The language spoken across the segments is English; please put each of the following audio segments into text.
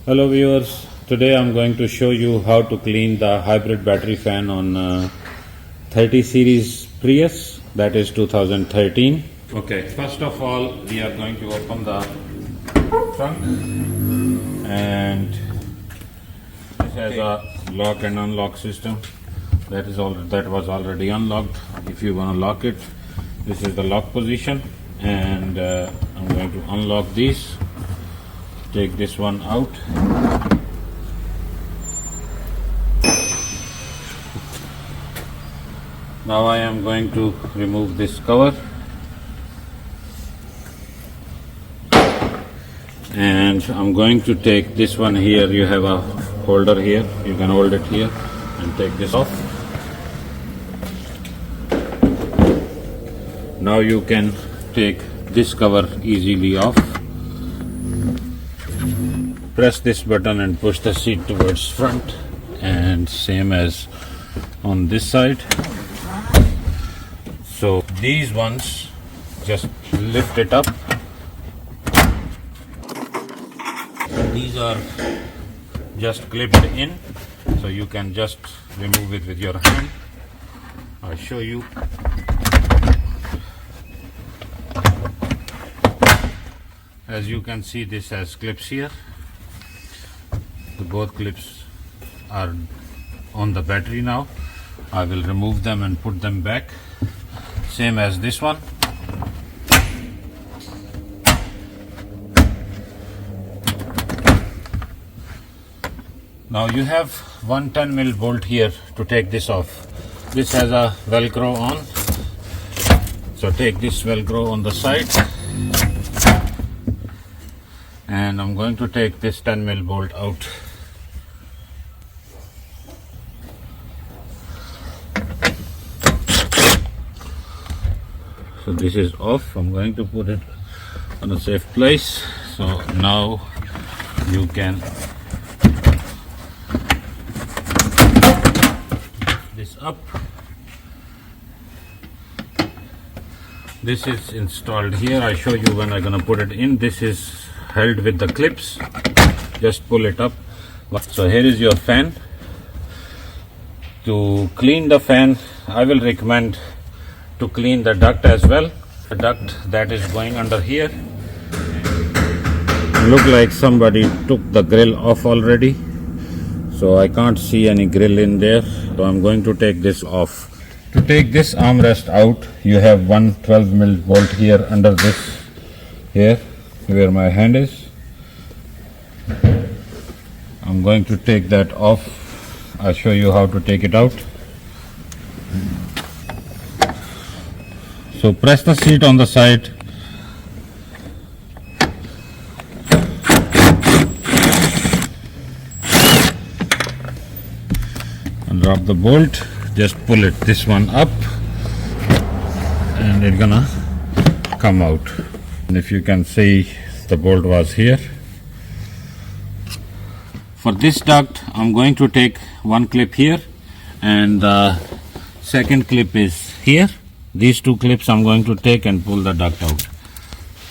Hello viewers, today I'm going to show you how to clean the hybrid battery fan on 30 series Prius, that is 2013. Okay, first of all we are going to open the trunk, and this has a lock and unlock system. That was already unlocked. If you want to lock it, this is the lock position, and I'm going to unlock these. Take this one out. Now I am going to remove this cover, and I'm going to take this one here. You have a holder here, you can hold it here and take this off. Now you can take this cover easily off. Press this button and push the seat towards front, and same as on this side. So these ones, just lift it up. These are just clipped in, so you can just remove it with your hand. I'll show you. As you can see, this has clips here. Both clips are on the battery now. I will remove them and put them back, same as this one. Now you have one 10mm bolt here to take this off. This has a velcro on, so take this velcro on the side, and I'm going to take this 10mm bolt out. So this is off. I'm going to put it on a safe place. So now you can lift this up. This is installed here. I show you when I'm gonna put it in. This is held with the clips. Just pull it up. So here is your fan. To clean the fan, I will recommend to clean the duct as well. The duct that is going under here. Look like somebody took the grill off already, so I can't see any grill in there. So I'm going to take this off. To take this armrest out, you have one 12mm bolt here under this, here where my hand is. I'm going to take that off. I'll show you how to take it out. So press the seat on the side. And drop the bolt. Just pull it, this one up, and it's gonna come out. And if you can see, the bolt was here. For this duct, I'm going to take one clip here, and the second clip is here. These two clips I'm going to take and pull the duct out.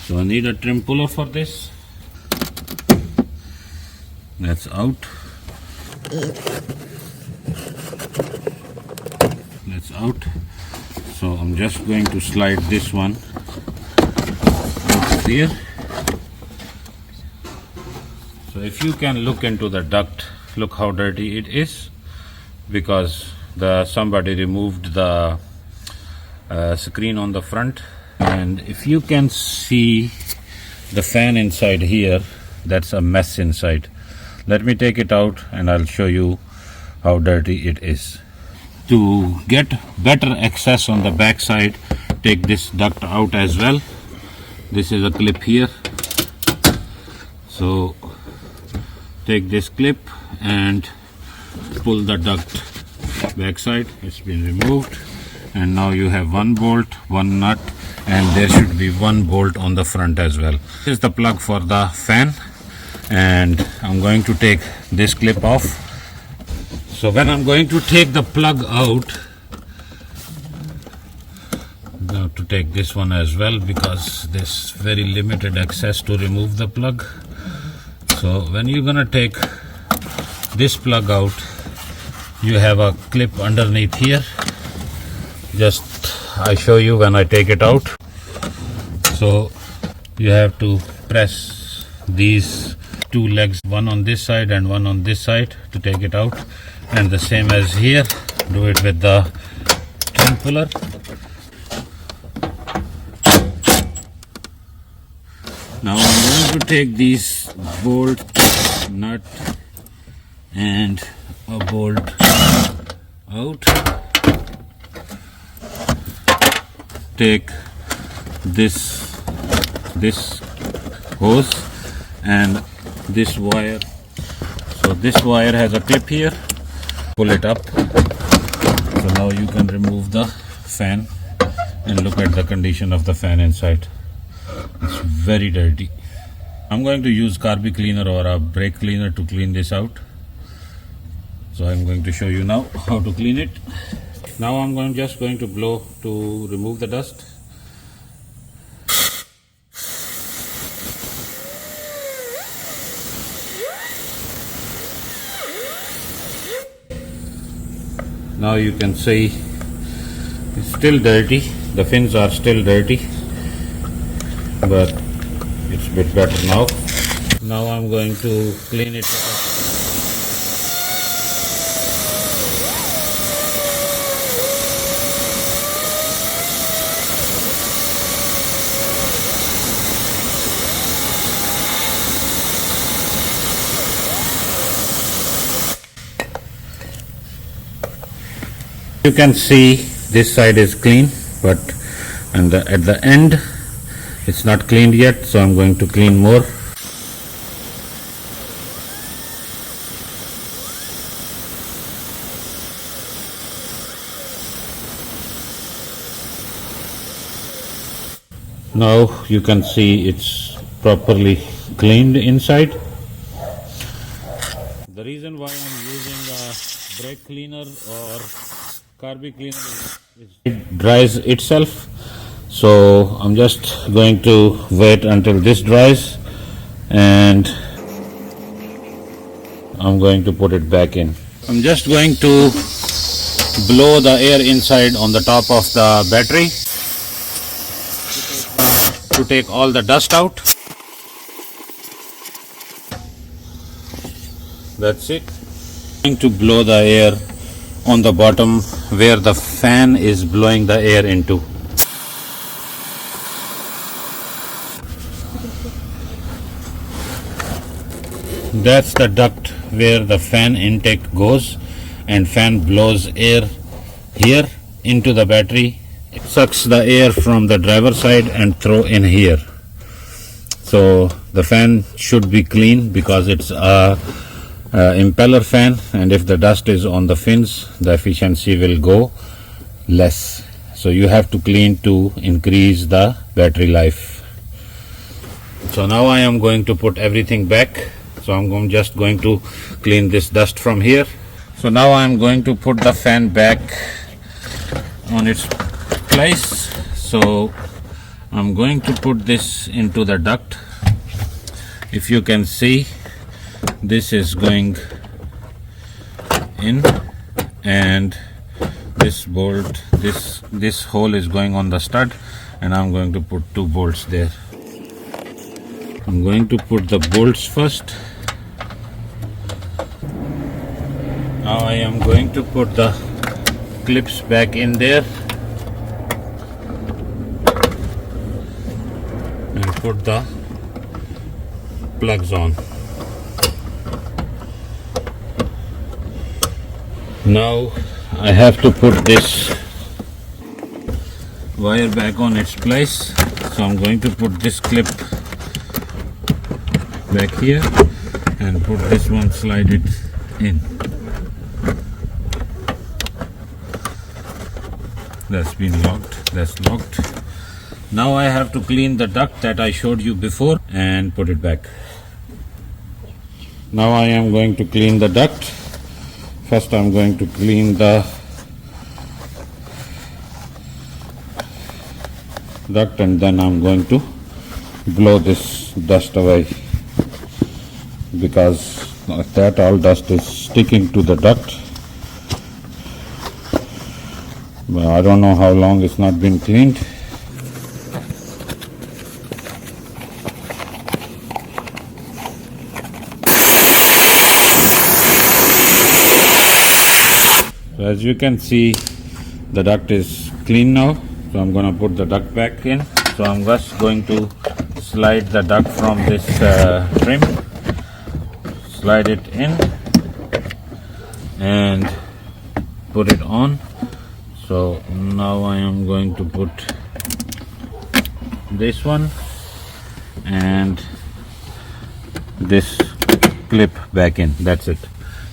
So I need a trim puller for this. That's out. That's out. So I'm just going to slide this one out here. So if you can look into the duct, look how dirty it is, because somebody removed the screen on the front. And if you can see the fan inside here, that's a mess inside. Let me take it out and I'll show you how dirty it is. To get better access on the back side, take this duct out as well. This is a clip here, so take this clip and pull the duct back side. It's been removed, and now you have one bolt, one nut, and there should be one bolt on the front as well. This is the plug for the fan, and I'm going to take this clip off. So when I'm going to take the plug out, I have to take this one as well, because there's very limited access to remove the plug. So when you're gonna take this plug out, you have a clip underneath here. Just I show you when I take it out. So you have to press these two legs, one on this side and one on this side, to take it out. And the same as here, do it with the trim puller. Now I'm going to take these bolt, nut and a bolt out. Take this hose and this wire. So this wire has a clip here. Pull it up. So now you can remove the fan and look at the condition of the fan inside. It's very dirty. I'm going to use carby cleaner or a brake cleaner to clean this out. So I'm going to show you now how to clean it. Now I'm just going to blow to remove the dust. Now you can see it's still dirty. The fins are still dirty, but it's a bit better now. Now I'm going to clean it up. You can see this side is clean, but at the end it's not cleaned yet, so I'm going to clean more. Now you can see it's properly cleaned inside. The reason why I'm using a brake cleaner or carby cleaner is it dries itself. So I'm just going to wait until this dries and I'm going to put it back in. I'm just going to blow the air inside on the top of the battery to take all the dust out. That's it. I'm going to blow the air on the bottom where the fan is blowing the air into. That's the duct where the fan intake goes, and fan blows air here into the battery. It sucks the air from the driver's side and throw in here. So the fan should be clean because it's a impeller fan, and if the dust is on the fins, the efficiency will go less. So you have to clean to increase the battery life. So now I am going to put everything back. So I'm just going to clean this dust from here. So now I am going to put the fan back on its place. So I'm going to put this into the duct. If you can see, this is going in, and this bolt, this hole is going on the stud, and I'm going to put two bolts there. I'm going to put the bolts first. Now I am going to put the clips back in there and put the plugs on. Now I have to put this wire back on its place, so I'm going to put this clip back here and put this one, slide it in. That's been locked, that's locked. Now I have to clean the duct that I showed you before and put it back. Now I am going to clean the duct. First I'm going to clean the duct, and then I'm going to blow this dust away. because of that all dust is sticking to the duct. But I don't know how long it's not been cleaned. So as you can see, the duct is clean now. So I'm going to put the duct back in. So I'm just going to slide the duct from this trim, slide it in and put it on. So now I am going to put this one and this clip back in. That's it.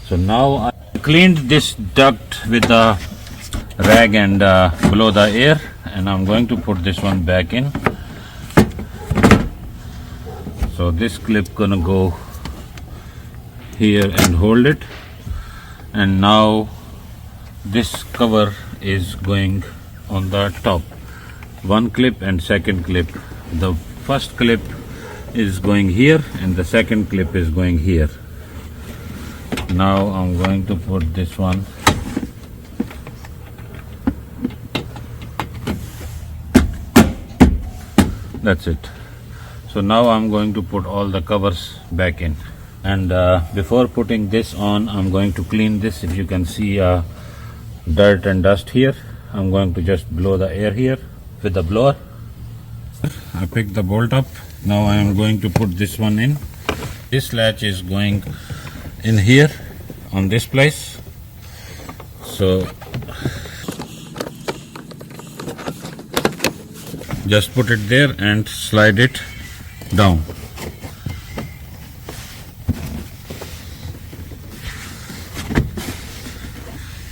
So now I cleaned this duct with the rag and blow the air, and I'm going to put this one back in. So this clip gonna go here and hold it, and now this cover is going on the top. One clip and second clip. The first clip is going here and the second clip is going here. Now I'm going to put this one. That's it. So now I'm going to put all the covers back in, and before putting this on, I'm going to clean this. If you can see dirt and dust here, I'm going to just blow the air here with the blower. I picked the bolt up. Now I am going to put this one in. This latch is going in here on this place. So just put it there and slide it down.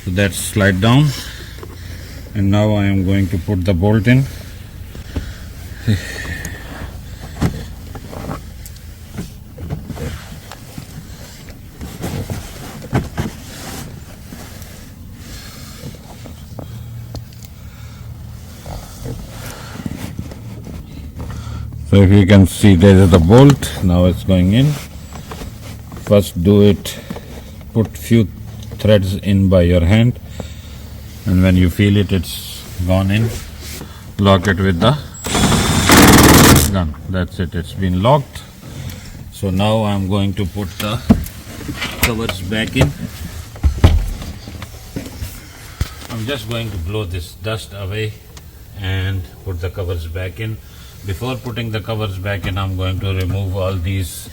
So that's slide down, and now I am going to put the bolt in. So if you can see, there is the bolt. Now it's going in. First do it, put few threads in by your hand, and when you feel it, it's gone in, lock it with the gun. That's it, it's been locked. So now I'm going to put the covers back in. I'm just going to blow this dust away and put the covers back in. Before putting the covers back in, I'm going to remove all these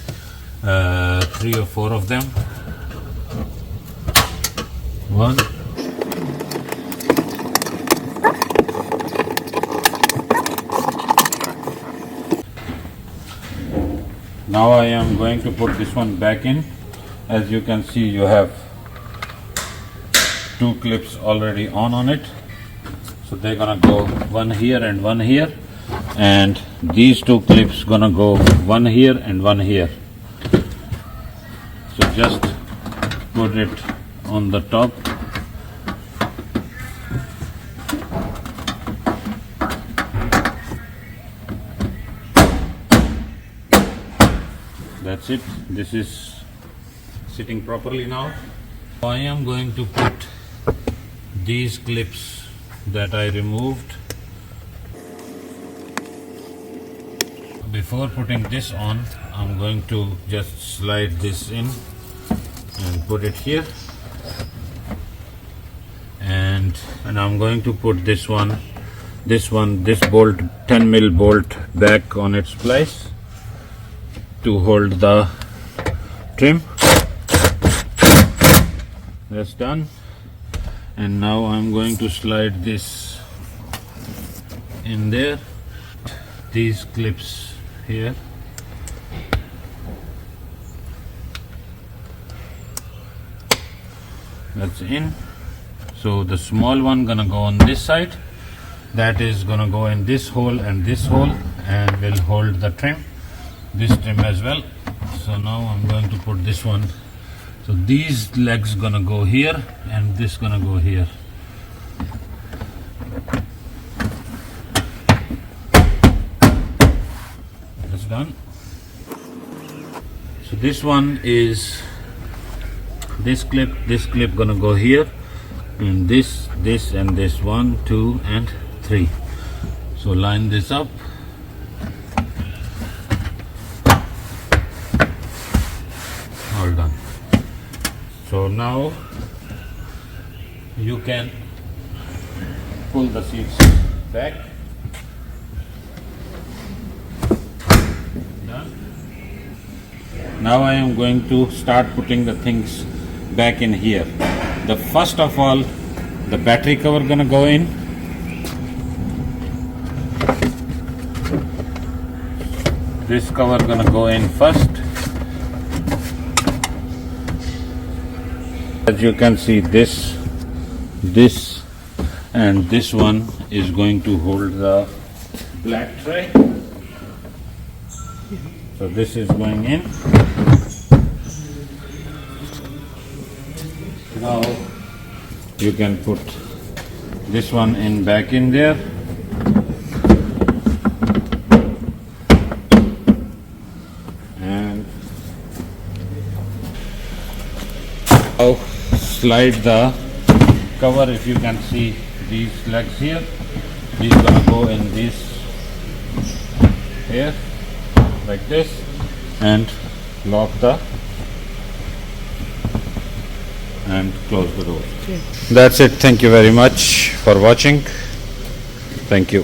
3 or 4 of them. 1, now I am going to put this one back in. As you can see, you have 2 clips already on it. So they're gonna go one here and one here, and these 2 clips gonna go one here and one here. So just put it on the top. That's it. This is sitting properly now. I am going to put these clips that I removed. Before putting this on, I'm going to just slide this in and put it here, and I'm going to put this bolt, 10mm bolt back on its place to hold the trim. That's done. And now I'm going to slide this in there, these clips here. That's in. So the small one gonna go on this side, that is gonna go in this hole and this hole, and will hold the trim, this trim as well. So now I'm going to put this one. So these legs gonna go here and this gonna go here. That's done. So this one is this clip gonna go here, and this and this 1, 2 and 3. So line this up. All done. So now you can pull the seats back. Done. Now I am going to start putting the things back in here. The first of all, the battery cover gonna go in. This cover gonna go in first. As you can see, this and this one is going to hold the black tray. So this is going in. Now you can put this one in back in there. And now slide the cover. If you can see these legs here, these gonna go in this here like this and lock the and close the door. That's it. Thank you very much for watching. Thank you.